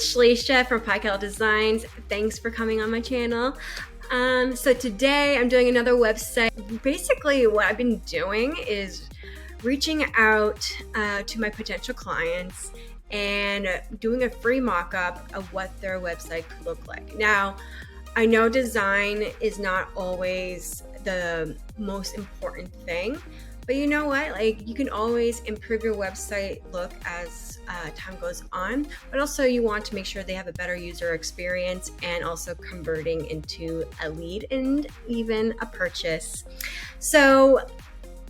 it's Shalisha from Pikel Designs. Thanks for coming on my channel. So today I'm doing another website. Basically what I've been doing is reaching out to my potential clients and doing a free mock-up of what their website could look like. Now, I know design is not always the most important thing, but you know what? Like, you can always improve your website look as time goes on, but also you want to make sure they have a better user experience and also converting into a lead and even a purchase. So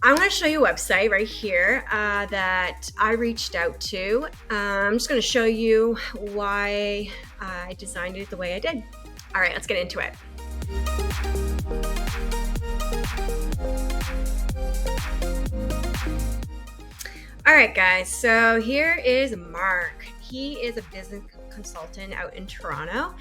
I'm going to show you a website right here that I reached out to. I'm just going to show you why I designed it the way I did. All right, let's get into it. All right, guys, so here is Mark. He is a business consultant out in Toronto,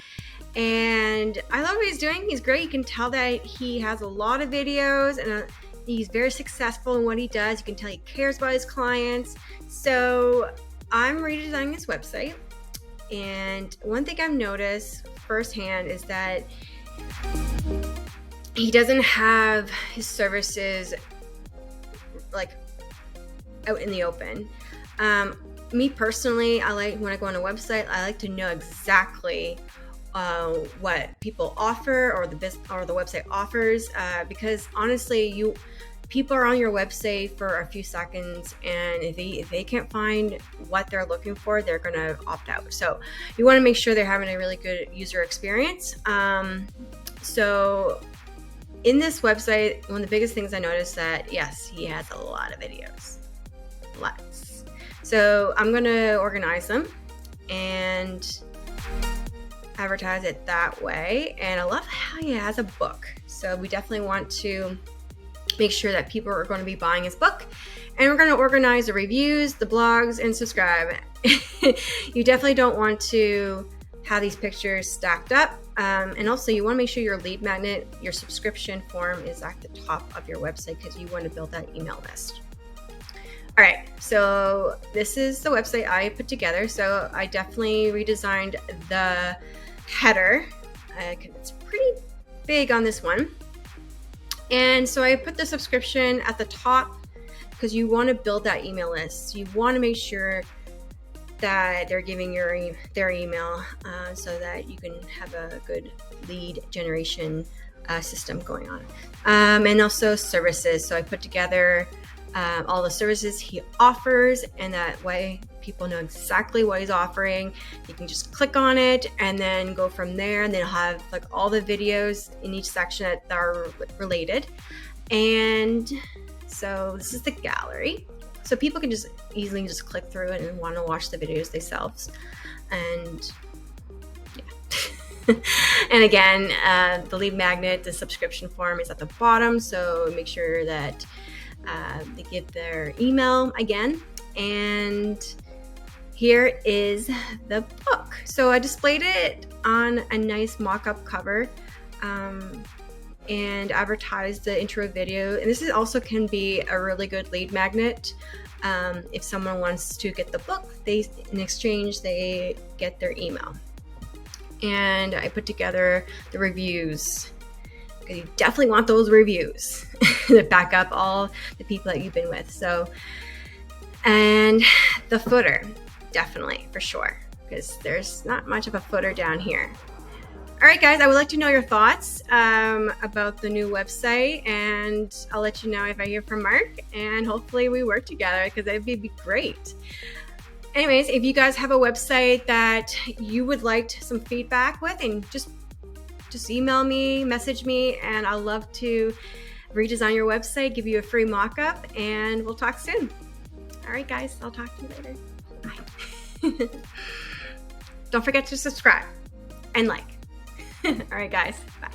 and I love what he's doing. He's great. You can tell that he has a lot of videos, and he's very successful in what he does. You can tell he cares about his clients. So I'm redesigning his website, and one thing I've noticed firsthand is that he doesn't have his services like out in the open. Me personally, I like when I go on a website, I like to know exactly what people offer or the website offers, because honestly, people are on your website for a few seconds, and if they can't find what they're looking for, they're gonna opt out. So you want to make sure they're having a really good user experience. So in this website, one of the biggest things I noticed that yes, he has a lot of videos. Lots. So I'm going to organize them and advertise it that way. And I love how he has a book. So we definitely want to make sure that people are going to be buying his book. And we're going to organize the reviews, the blogs, and subscribe. You definitely don't want to have these pictures stacked up. And also you want to make sure your lead magnet, your subscription form is at the top of your website because you want to build that email list. All right, so this is the website I put together. So I definitely redesigned the header. It's pretty big on this one. And so I put the subscription at the top because you want to build that email list. You want to make sure that they're giving their email so that you can have a good lead generation system going on. And also services. So I put together all the services he offers, and that way people know exactly what he's offering. You can just click on it and then go from there, and then have like all the videos in each section that are related. And so this is the gallery, so people can just easily just click through it and want to watch the videos themselves. And yeah. And again, the lead magnet, the subscription form is at the bottom, so make sure that they give their email again. And here is the book. So I displayed it on a nice mock-up cover and advertised the intro video. And this also can be a really good lead magnet. If someone wants to get the book, in exchange they get their email. And I put together the reviews, because you definitely want those reviews to back up all the people that you've been with. So, and the footer, definitely, for sure, because there's not much of a footer down here. All right, guys, I would like to know your thoughts about the new website, and I'll let you know if I hear from Mark, and hopefully we work together, because that'd be great. Anyways, if you guys have a website that you would like some feedback with, and just email me, message me, and I'll love to redesign your website, give you a free mock-up, and we'll talk soon. All right, guys, I'll talk to you later. Bye. Don't forget to subscribe and like. All right, guys, bye.